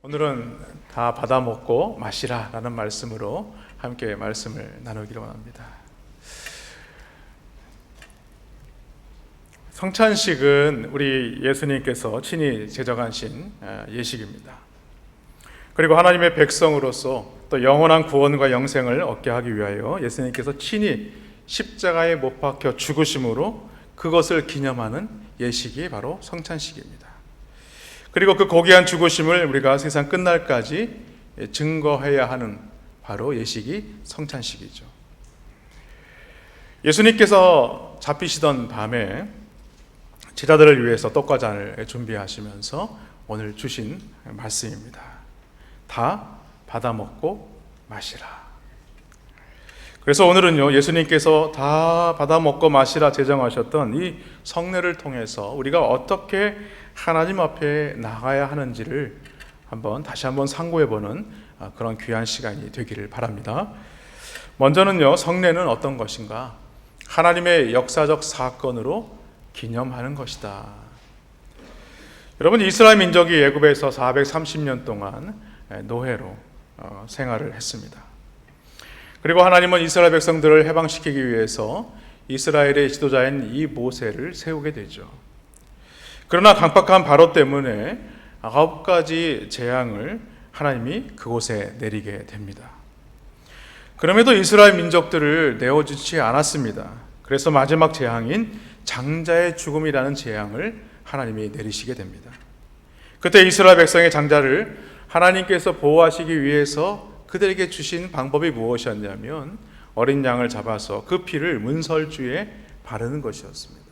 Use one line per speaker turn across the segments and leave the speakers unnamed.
오늘은 다 받아 먹고 마시라 라는 말씀으로 함께 말씀을 나누기로 합니다. 성찬식은 우리 예수님께서 친히 제정하신 예식입니다. 그리고 하나님의 백성으로서 또 영원한 구원과 영생을 얻게 하기 위하여 예수님께서 친히 십자가에 못 박혀 죽으심으로 그것을 기념하는 예식이 바로 성찬식입니다. 그리고 그 고귀한 죽으심을 우리가 세상 끝날까지 증거해야 하는 바로 예식이 성찬식이죠. 예수님께서 잡히시던 밤에 제자들을 위해서 떡과 잔을 준비하시면서 오늘 주신 말씀입니다. 다 받아 먹고 마시라. 그래서 오늘은요, 예수님께서 다 받아 먹고 마시라 제정하셨던 이 성례를 통해서 우리가 어떻게 하나님 앞에 나가야 하는지를 다시 한번 상고해보는 그런 귀한 시간이 되기를 바랍니다. 먼저는요, 성례는 어떤 것인가? 하나님의 역사적 사건으로 기념하는 것이다. 여러분, 이스라엘 민족이 애굽에서 430년 동안 노예로 생활을 했습니다. 그리고 하나님은 이스라엘 백성들을 해방시키기 위해서 이스라엘의 지도자인 이 모세를 세우게 되죠. 그러나 강팍한 바로 때문에 9가지 재앙을 하나님이 그곳에 내리게 됩니다. 그럼에도 이스라엘 민족들을 내어주지 않았습니다. 그래서 마지막 재앙인 장자의 죽음이라는 재앙을 하나님이 내리시게 됩니다. 그때 이스라엘 백성의 장자를 하나님께서 보호하시기 위해서 그들에게 주신 방법이 무엇이었냐면 어린 양을 잡아서 그 피를 문설주에 바르는 것이었습니다.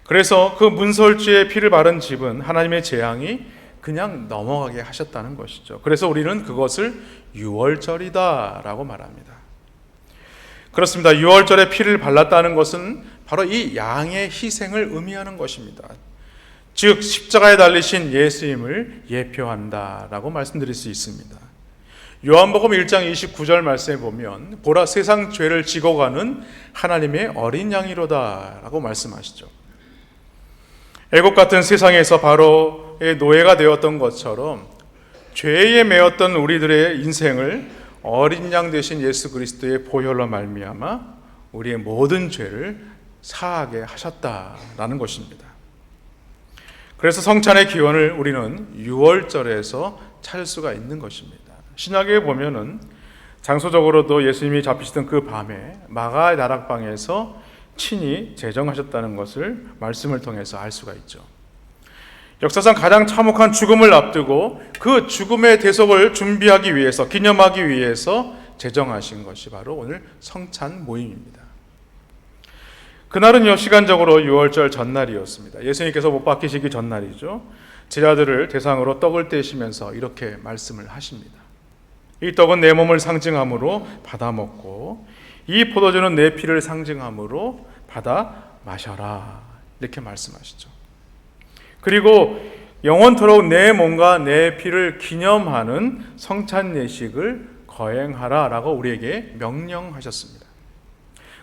그래서 그 문설주에 피를 바른 집은 하나님의 재앙이 그냥 넘어가게 하셨다는 것이죠. 그래서 우리는 그것을 유월절이다라고 말합니다. 그렇습니다. 유월절에 피를 발랐다는 것은 바로 이 양의 희생을 의미하는 것입니다. 즉 십자가에 달리신 예수님을 예표한다라고 말씀드릴 수 있습니다. 요한복음 1장 29절 말씀에 보면 보라 세상 죄를 지고 가는 하나님의 어린 양이로다 라고 말씀하시죠. 애국 같은 세상에서 바로의 노예가 되었던 것처럼 죄에 매였던 우리들의 인생을 어린 양 되신 예수 그리스도의 보혈로 말미암아 우리의 모든 죄를 사하게 하셨다라는 것입니다. 그래서 성찬의 기원을 우리는 유월절에서 찾을 수가 있는 것입니다. 신약에 보면은 장소적으로도 예수님이 잡히시던 그 밤에 마가의 다락방에서 친히 제정하셨다는 것을 말씀을 통해서 알 수가 있죠. 역사상 가장 참혹한 죽음을 앞두고 그 죽음의 대속을 준비하기 위해서, 기념하기 위해서 제정하신 것이 바로 오늘 성찬 모임입니다. 그날은요, 시간적으로 유월절 전날이었습니다. 예수님께서 못 박히시기 전날이죠. 제자들을 대상으로 떡을 떼시면서 이렇게 말씀을 하십니다. 이 떡은 내 몸을 상징함으로 받아 먹고 이 포도주는 내 피를 상징함으로 받아 마셔라. 이렇게 말씀하시죠. 그리고 영원토록 내 몸과 내 피를 기념하는 성찬 예식을 거행하라 라고 우리에게 명령하셨습니다.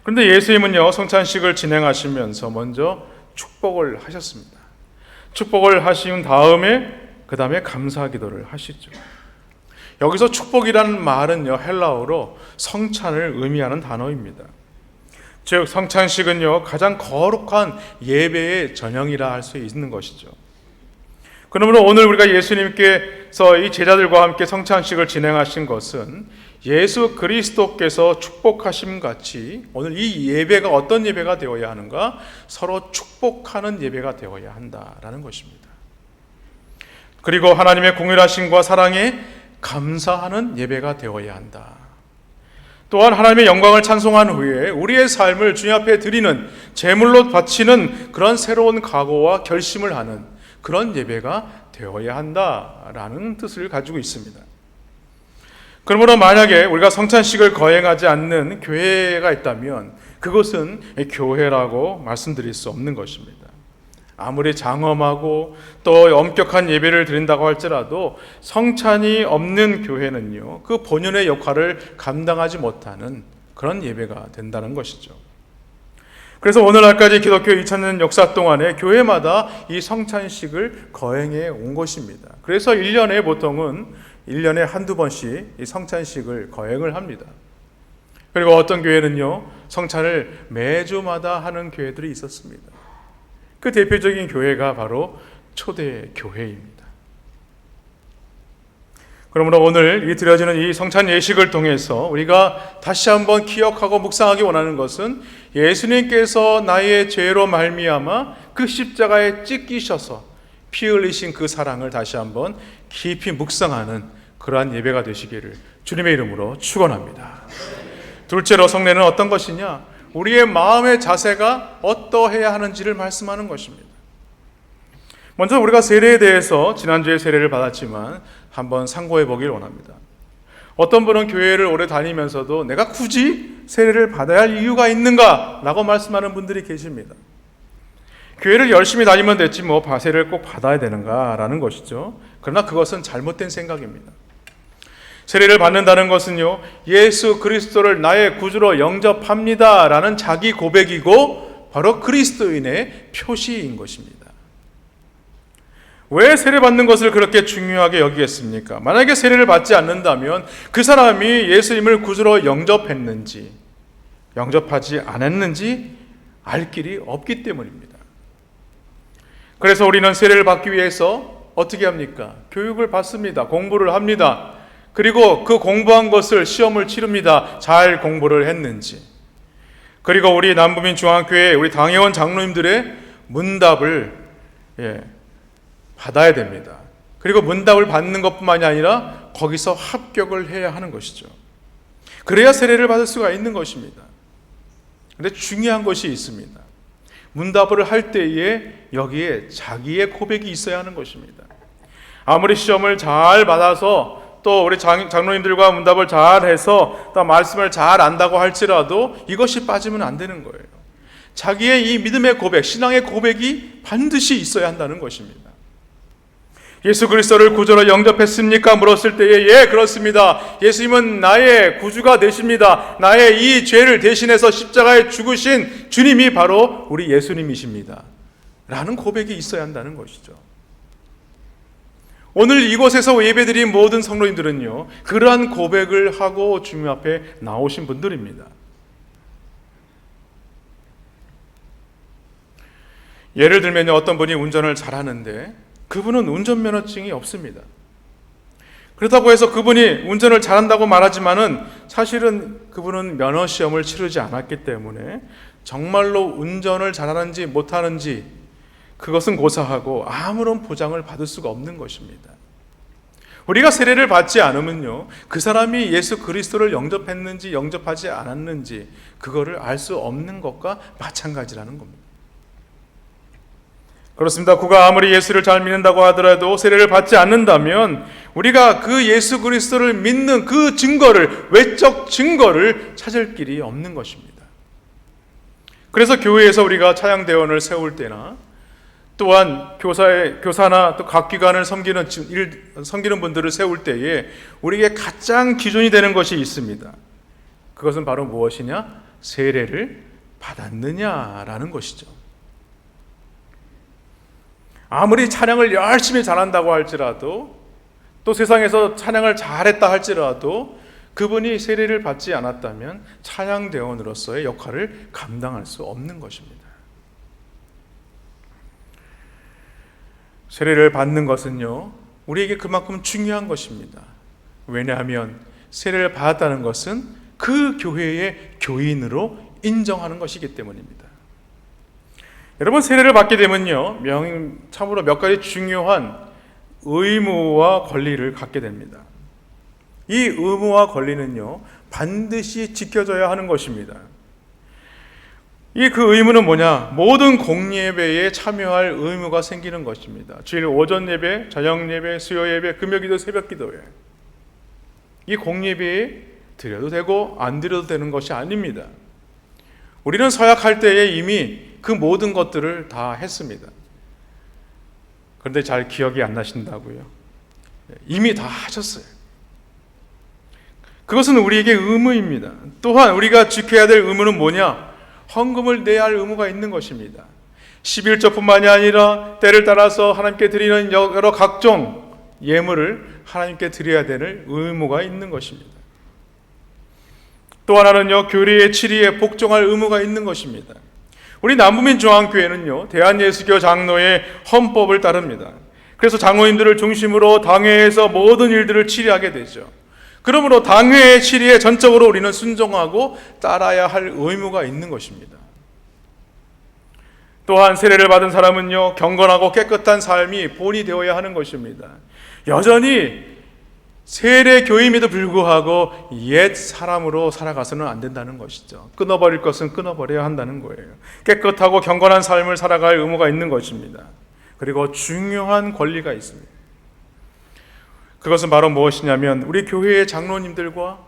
그런데 예수님은요, 성찬식을 진행하시면서 먼저 축복을 하셨습니다. 축복을 하신 다음에 그 다음에 감사 기도를 하시죠. 여기서 축복이라는 말은요, 헬라어로 성찬을 의미하는 단어입니다. 즉 성찬식은요, 가장 거룩한 예배의 전형이라 할 수 있는 것이죠. 그러므로 오늘 우리가 예수님께서 이 제자들과 함께 성찬식을 진행하신 것은 예수 그리스도께서 축복하심 같이 오늘 이 예배가 어떤 예배가 되어야 하는가? 서로 축복하는 예배가 되어야 한다라는 것입니다. 그리고 하나님의 공일하심과 사랑에 감사하는 예배가 되어야 한다. 또한 하나님의 영광을 찬송한 후에 우리의 삶을 주님 앞에 드리는, 제물로 바치는 그런 새로운 각오와 결심을 하는 그런 예배가 되어야 한다라는 뜻을 가지고 있습니다. 그러므로 만약에 우리가 성찬식을 거행하지 않는 교회가 있다면 그것은 교회라고 말씀드릴 수 없는 것입니다. 아무리 장엄하고 또 엄격한 예배를 드린다고 할지라도 성찬이 없는 교회는요, 그 본연의 역할을 감당하지 못하는 그런 예배가 된다는 것이죠. 그래서 오늘날까지 기독교 2000년 역사 동안에 교회마다 이 성찬식을 거행해 온 것입니다. 그래서 1년에 보통은 1년에 한두 번씩 이 성찬식을 거행을 합니다. 그리고 어떤 교회는요, 성찬을 매주마다 하는 교회들이 있었습니다. 그 대표적인 교회가 바로 초대교회입니다. 그러므로 오늘 이 드려지는 이 성찬 예식을 통해서 우리가 다시 한번 기억하고 묵상하기 원하는 것은 예수님께서 나의 죄로 말미암아 그 십자가에 찢기셔서 피 흘리신 그 사랑을 다시 한번 깊이 묵상하는 그러한 예배가 되시기를 주님의 이름으로 축원합니다. 둘째로 성례는 어떤 것이냐? 우리의 마음의 자세가 어떠해야 하는지를 말씀하는 것입니다. 먼저 우리가 세례에 대해서 지난주에 세례를 받았지만 한번 상고해 보길 원합니다. 어떤 분은 교회를 오래 다니면서도 내가 굳이 세례를 받아야 할 이유가 있는가? 라고 말씀하는 분들이 계십니다. 교회를 열심히 다니면 됐지 뭐 세례를 꼭 받아야 되는가? 라는 것이죠. 그러나 그것은 잘못된 생각입니다. 세례를 받는다는 것은요, 예수 그리스도를 나의 구주로 영접합니다 라는 자기 고백이고 바로 그리스도인의 표시인 것입니다. 왜 세례 받는 것을 그렇게 중요하게 여기겠습니까? 만약에 세례를 받지 않는다면 그 사람이 예수님을 구주로 영접했는지 영접하지 않았는지 알 길이 없기 때문입니다. 그래서 우리는 세례를 받기 위해서 어떻게 합니까? 교육을 받습니다. 공부를 합니다. 그리고 그 공부한 것을 시험을 치릅니다. 잘 공부를 했는지. 그리고 우리 남부민 중앙교회 우리 당회원 장로님들의 문답을 받아야 됩니다. 그리고 문답을 받는 것뿐만이 아니라 거기서 합격을 해야 하는 것이죠. 그래야 세례를 받을 수가 있는 것입니다. 그런데 중요한 것이 있습니다. 문답을 할 때에 여기에 자기의 고백이 있어야 하는 것입니다. 아무리 시험을 잘 받아서 또 우리 장로님들과 문답을 잘 해서 또 말씀을 잘 안다고 할지라도 이것이 빠지면 안 되는 거예요. 자기의 이 믿음의 고백, 신앙의 고백이 반드시 있어야 한다는 것입니다. 예수 그리스도를 구주로 영접했습니까? 물었을 때에 예, 그렇습니다. 예수님은 나의 구주가 되십니다. 나의 이 죄를 대신해서 십자가에 죽으신 주님이 바로 우리 예수님이십니다. 라는 고백이 있어야 한다는 것이죠. 오늘 이곳에서 예배드린 모든 성도님들은요, 그러한 고백을 하고 주님 앞에 나오신 분들입니다. 예를 들면 어떤 분이 운전을 잘하는데 그분은 운전면허증이 없습니다. 그렇다고 해서 그분이 운전을 잘한다고 말하지만은 사실은 그분은 면허시험을 치르지 않았기 때문에 정말로 운전을 잘하는지 못하는지 그것은 고사하고 아무런 보장을 받을 수가 없는 것입니다. 우리가 세례를 받지 않으면요, 그 사람이 예수 그리스도를 영접했는지 영접하지 않았는지 그거를 알 수 없는 것과 마찬가지라는 겁니다. 그렇습니다. 그가 아무리 예수를 잘 믿는다고 하더라도 세례를 받지 않는다면 우리가 그 예수 그리스도를 믿는 그 증거를, 외적 증거를 찾을 길이 없는 것입니다. 그래서 교회에서 우리가 차양대원을 세울 때나 또한 교사나 또 각 기관을 섬기는 분들을 세울 때에 우리에게 가장 기준이 되는 것이 있습니다. 그것은 바로 무엇이냐? 세례를 받았느냐라는 것이죠. 아무리 찬양을 열심히 잘한다고 할지라도 또 세상에서 찬양을 잘했다 할지라도 그분이 세례를 받지 않았다면 찬양대원으로서의 역할을 감당할 수 없는 것입니다. 세례를 받는 것은요, 우리에게 그만큼 중요한 것입니다. 왜냐하면 세례를 받았다는 것은 그 교회의 교인으로 인정하는 것이기 때문입니다. 여러분, 세례를 받게 되면요, 참으로 몇 가지 중요한 의무와 권리를 갖게 됩니다. 이 의무와 권리는요, 반드시 지켜져야 하는 것입니다. 그 의무는 뭐냐? 모든 공예배에 참여할 의무가 생기는 것입니다. 주일 오전 예배, 저녁 예배, 수요 예배, 금요기도, 새벽기도회. 이 공예배에 드려도 되고 안 드려도 되는 것이 아닙니다. 우리는 서약할 때에 이미 그 모든 것들을 다 했습니다. 그런데 잘 기억이 안 나신다고요? 이미 다 하셨어요. 그것은 우리에게 의무입니다. 또한 우리가 지켜야 될 의무는 뭐냐? 헌금을 내야 할 의무가 있는 것입니다. 11조뿐만이 아니라 때를 따라서 하나님께 드리는 여러 각종 예물을 하나님께 드려야 될 의무가 있는 것입니다. 또 하나는요, 교리의 치리에 복종할 의무가 있는 것입니다. 우리 남부민중앙교회는요, 대한예수교 장로의 헌법을 따릅니다. 그래서 장로님들을 중심으로 당회에서 모든 일들을 치리하게 되죠. 그러므로 당회의 치리에 전적으로 우리는 순종하고 따라야 할 의무가 있는 것입니다. 또한 세례를 받은 사람은요, 경건하고 깨끗한 삶이 본이 되어야 하는 것입니다. 여전히 세례 교임에도 불구하고 옛 사람으로 살아가서는 안 된다는 것이죠. 끊어버릴 것은 끊어버려야 한다는 거예요. 깨끗하고 경건한 삶을 살아갈 의무가 있는 것입니다. 그리고 중요한 권리가 있습니다. 그것은 바로 무엇이냐면 우리 교회의 장로님들과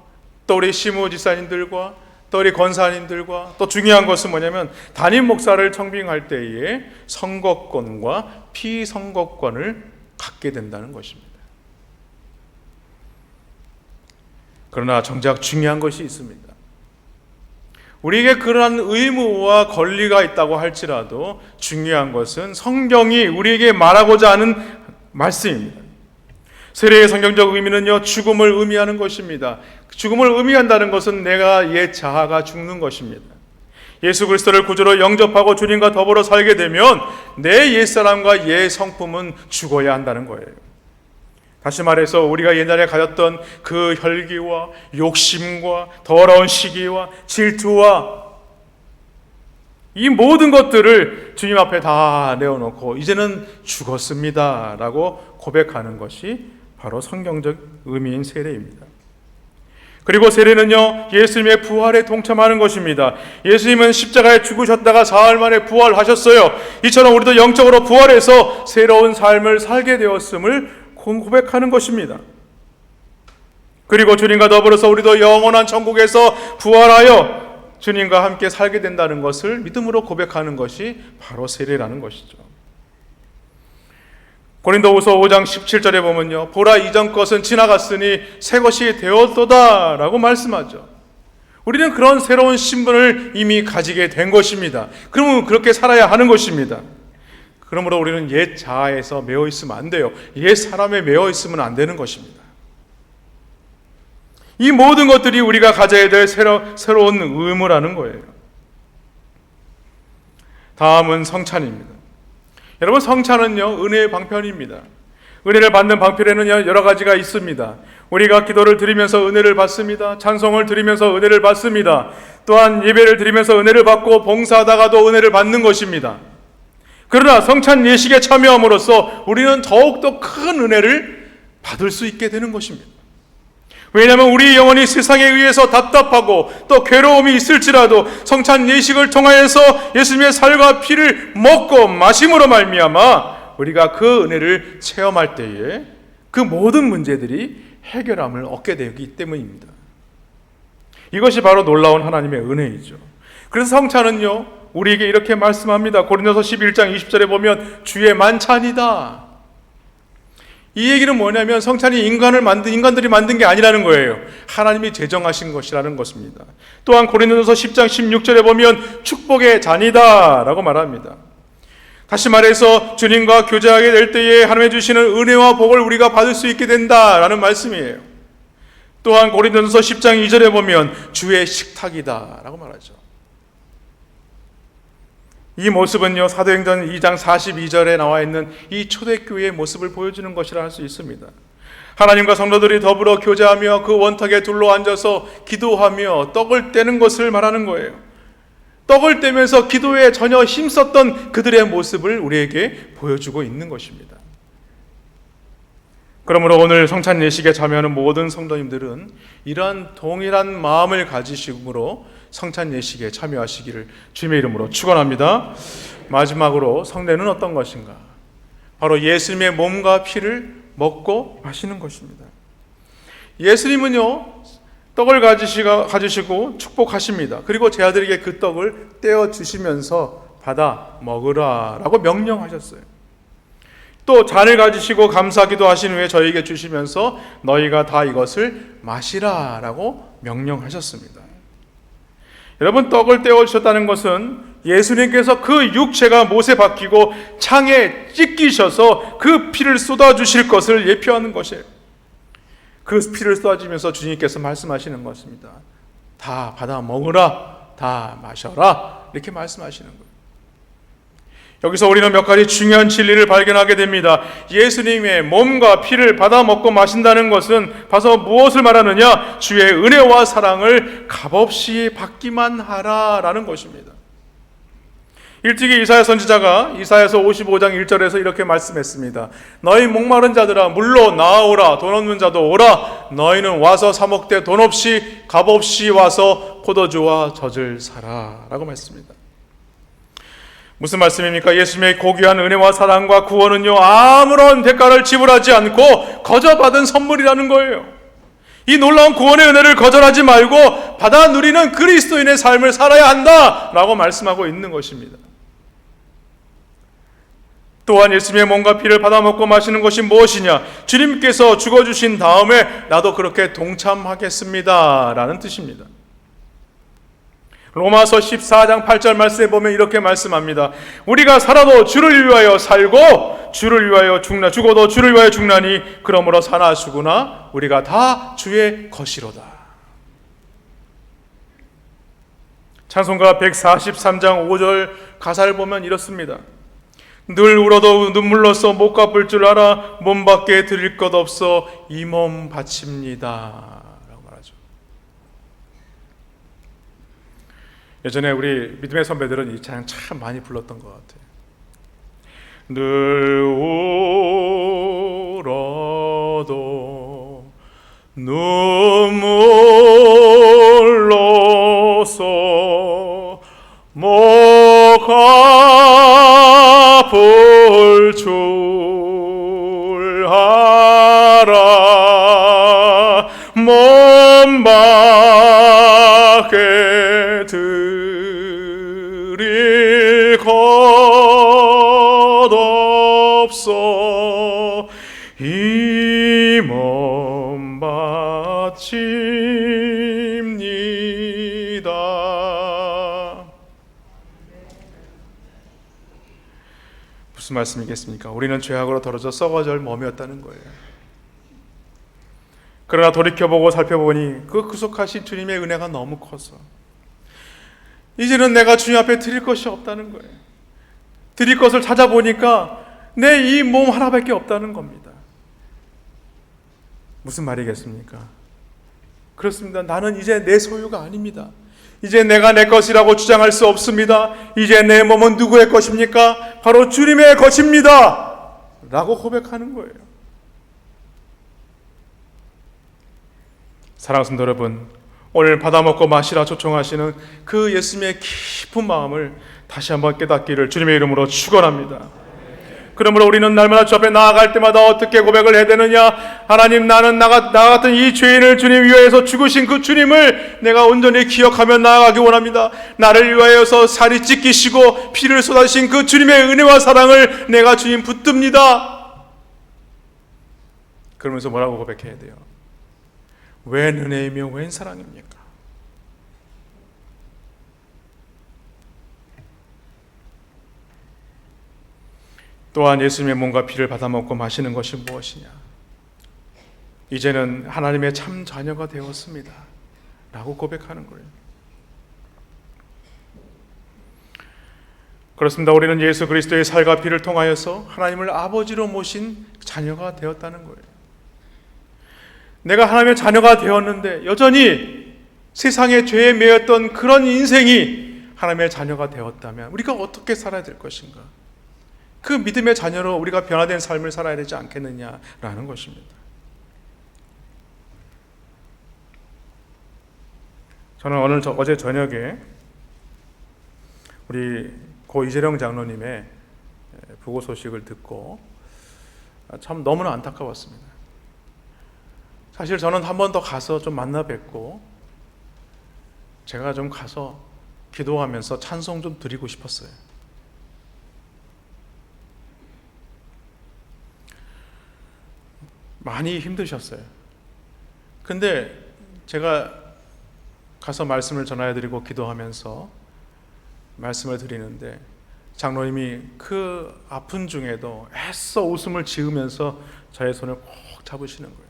또 우리 시무지사님들과 또 우리 권사님들과 또 중요한 것은 뭐냐면 담임 목사를 청빙할 때에 선거권과 피선거권을 갖게 된다는 것입니다. 그러나 정작 중요한 것이 있습니다. 우리에게 그러한 의무와 권리가 있다고 할지라도 중요한 것은 성경이 우리에게 말하고자 하는 말씀입니다. 세례의 성경적 의미는요, 죽음을 의미하는 것입니다. 죽음을 의미한다는 것은 내가 옛 자아가 죽는 것입니다. 예수 그리스도를 구주로 영접하고 주님과 더불어 살게 되면 내 옛사람과 옛 성품은 죽어야 한다는 거예요. 다시 말해서 우리가 옛날에 가졌던 그 혈기와 욕심과 더러운 시기와 질투와 이 모든 것들을 주님 앞에 다 내어놓고 이제는 죽었습니다 라고 고백하는 것이 바로 성경적 의미인 세례입니다. 그리고 세례는요, 예수님의 부활에 동참하는 것입니다. 예수님은 십자가에 죽으셨다가 사흘 만에 부활하셨어요. 이처럼 우리도 영적으로 부활해서 새로운 삶을 살게 되었음을 고백하는 것입니다. 그리고 주님과 더불어서 우리도 영원한 천국에서 부활하여 주님과 함께 살게 된다는 것을 믿음으로 고백하는 것이 바로 세례라는 것이죠. 고린도후서 5장 17절에 보면요, 보라 이전 것은 지나갔으니 새 것이 되었도다 라고 말씀하죠. 우리는 그런 새로운 신분을 이미 가지게 된 것입니다. 그러면 그렇게 살아야 하는 것입니다. 그러므로 우리는 옛 자아에서 매어 있으면 안 돼요. 옛 사람에 매어 있으면 안 되는 것입니다. 이 모든 것들이 우리가 가져야 될 새로운 의무라는 거예요. 다음은 성찬입니다. 여러분, 성찬은요, 은혜의 방편입니다. 은혜를 받는 방편에는 여러 가지가 있습니다. 우리가 기도를 드리면서 은혜를 받습니다. 찬송을 드리면서 은혜를 받습니다. 또한 예배를 드리면서 은혜를 받고 봉사하다가도 은혜를 받는 것입니다. 그러나 성찬 예식에 참여함으로써 우리는 더욱더 큰 은혜를 받을 수 있게 되는 것입니다. 왜냐하면 우리 영혼이 세상에 의해서 답답하고 또 괴로움이 있을지라도 성찬 예식을 통하여서 예수님의 살과 피를 먹고 마심으로 말미암아 우리가 그 은혜를 체험할 때에 그 모든 문제들이 해결함을 얻게 되기 때문입니다. 이것이 바로 놀라운 하나님의 은혜이죠. 그래서 성찬은요, 우리에게 이렇게 말씀합니다. 고린도서 11장 20절에 보면 주의 만찬이다. 이 얘기는 뭐냐면 성찬이 인간들이 만든 게 아니라는 거예요. 하나님이 제정하신 것이라는 것입니다. 또한 고린도서 10장 16절에 보면 축복의 잔이다 라고 말합니다. 다시 말해서 주님과 교제하게 될 때에 하나님이 주시는 은혜와 복을 우리가 받을 수 있게 된다라는 말씀이에요. 또한 고린도서 10장 2절에 보면 주의 식탁이다 라고 말하죠. 이 모습은요, 사도행전 2장 42절에 나와 있는 이 초대교회의 모습을 보여주는 것이라 할 수 있습니다. 하나님과 성도들이 더불어 교제하며 그 원탁에 둘러앉아서 기도하며 떡을 떼는 것을 말하는 거예요. 떡을 떼면서 기도에 전혀 힘썼던 그들의 모습을 우리에게 보여주고 있는 것입니다. 그러므로 오늘 성찬 예식에 참여하는 모든 성도님들은 이러한 동일한 마음을 가지심으로 성찬 예식에 참여하시기를 주님의 이름으로 축원합니다. 마지막으로 성례는 어떤 것인가? 바로 예수님의 몸과 피를 먹고 마시는 것입니다. 예수님은요, 떡을 가지시고 축복하십니다. 그리고 제 아들에게 그 떡을 떼어 주시면서 받아 먹으라 라고 명령하셨어요. 또 잔을 가지시고 감사기도 하신 후에 저희에게 주시면서 너희가 다 이것을 마시라 라고 명령하셨습니다. 여러분, 떡을 떼어 주셨다는 것은 예수님께서 그 육체가 못에 박히고 창에 찢기셔서 그 피를 쏟아 주실 것을 예표하는 것이에요. 그 피를 쏟아지면서 주님께서 말씀하시는 것입니다. 다 받아 먹으라, 다 마셔라, 이렇게 말씀하시는 거예요. 여기서 우리는 몇 가지 중요한 진리를 발견하게 됩니다. 예수님의 몸과 피를 받아 먹고 마신다는 것은 바로 무엇을 말하느냐? 주의 은혜와 사랑을 값없이 받기만 하라라는 것입니다. 일찍이 이사야 선지자가 이사야서 55장 1절에서 이렇게 말씀했습니다. 너희 목마른 자들아 물로 나아오라. 돈 없는 자도 오라. 너희는 와서 사 먹되 돈 없이 값없이 와서 포도주와 젖을 사라 라고 말씀입니다. 무슨 말씀입니까? 예수님의 고귀한 은혜와 사랑과 구원은요, 아무런 대가를 지불하지 않고 거저 받은 선물이라는 거예요. 이 놀라운 구원의 은혜를 거절하지 말고 받아 누리는 그리스도인의 삶을 살아야 한다라고 말씀하고 있는 것입니다. 또한 예수님의 몸과 피를 받아 먹고 마시는 것이 무엇이냐? 주님께서 죽어주신 다음에 나도 그렇게 동참하겠습니다 라는 뜻입니다. 로마서 14장 8절 말씀에 보면 이렇게 말씀합니다. 우리가 살아도 주를 위하여 살고 주를 위하여 죽어도 주를 위하여 죽나니 그러므로 사나 죽으나 우리가 다 주의 것이로다. 찬송가 143장 5절 가사를 보면 이렇습니다. 늘 울어도 눈물로써 못 갚을 줄 알아 몸 밖에 드릴 것 없어 이 몸 바칩니다. 예전에 우리 믿음의 선배들은 이 찬양 참 많이 불렀던 것 같아요. 늘 울어도 눈물로써 못 갚을 줄 알아 몸 밖에 드릴 것 없어 이 몸 바칩니다. 무슨 말씀이겠습니까? 우리는 죄악으로 더러져 썩어질 몸이었다는 거예요. 그러나 돌이켜보고 살펴보니 그 구속하신 주님의 은혜가 너무 커서 이제는 내가 주님 앞에 드릴 것이 없다는 거예요. 드릴 것을 찾아보니까 내 이 몸 하나밖에 없다는 겁니다. 무슨 말이겠습니까? 그렇습니다. 나는 이제 내 소유가 아닙니다. 이제 내가 내 것이라고 주장할 수 없습니다. 이제 내 몸은 누구의 것입니까? 바로 주님의 것입니다 라고 고백하는 거예요. 사랑하는 성도 여러분, 오늘 받아먹고 마시라 초청하시는 그 예수님의 깊은 마음을 다시 한번 깨닫기를 주님의 이름으로 축원합니다. 그러므로 우리는 날마다 주 앞에 나아갈 때마다 어떻게 고백을 해야 되느냐? 하나님, 나는 나 같은 이 죄인을 주님 위하여서 죽으신 그 주님을 내가 온전히 기억하며 나아가기 원합니다. 나를 위하여서 살이 찢기시고 피를 쏟아주신 그 주님의 은혜와 사랑을 내가 주님 붙듭니다. 그러면서 뭐라고 고백해야 돼요? 웬 은혜이며 웬 사랑입니까? 또한 예수님의 몸과 피를 받아먹고 마시는 것이 무엇이냐? 이제는 하나님의 참 자녀가 되었습니다 라고 고백하는 거예요. 그렇습니다. 우리는 예수 그리스도의 살과 피를 통하여서 하나님을 아버지로 모신 자녀가 되었다는 거예요. 내가 하나님의 자녀가 되었는데 여전히 세상의 죄에 매였던 그런 인생이 하나님의 자녀가 되었다면 우리가 어떻게 살아야 될 것인가? 그 믿음의 자녀로 우리가 변화된 삶을 살아야 되지 않겠느냐라는 것입니다. 저는 어제 저녁에 우리 고 이재령 장로님의 부고 소식을 듣고 참 너무나 안타까웠습니다. 사실 저는 한 번 더 가서 좀 만나 뵙고 제가 좀 가서 기도하면서 찬송 좀 드리고 싶었어요. 많이 힘드셨어요. 근데 제가 가서 말씀을 전해드리고 기도하면서 말씀을 드리는데 장로님이 그 아픈 중에도 애써 웃음을 지으면서 저의 손을 꼭 잡으시는 거예요.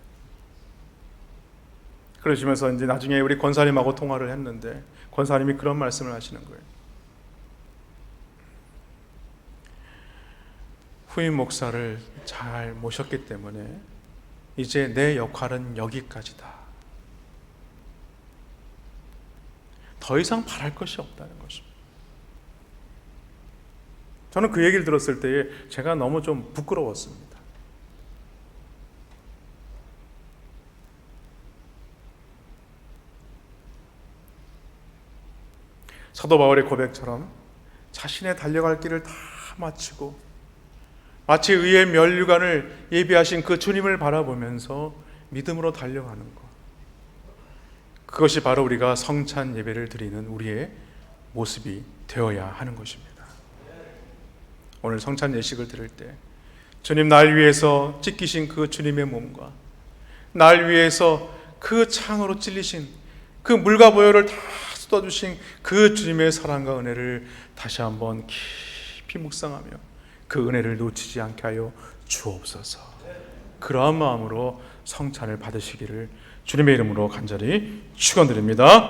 그러시면서 이제 나중에 우리 권사님하고 통화를 했는데 권사님이 그런 말씀을 하시는 거예요. 후임 목사를 잘 모셨기 때문에 이제 내 역할은 여기까지다. 더 이상 바랄 것이 없다는 것입니다. 저는 그 얘기를 들었을 때에 제가 너무 좀 부끄러웠습니다. 사도 바울의 고백처럼 자신의 달려갈 길을 다 마치고 마치 의의 면류관을 예비하신 그 주님을 바라보면서 믿음으로 달려가는 것, 그것이 바로 우리가 성찬 예배를 드리는 우리의 모습이 되어야 하는 것입니다. 오늘 성찬 예식을 드릴 때 주님 날 위해서 찢기신 그 주님의 몸과 날 위해서 그 창으로 찔리신 그 물과 보혈을 다 쏟아주신 그 주님의 사랑과 은혜를 다시 한번 깊이 묵상하며 그 은혜를 놓치지 않게 하여 주옵소서. 그러한 마음으로 성찬을 받으시기를 주님의 이름으로 간절히 축원드립니다.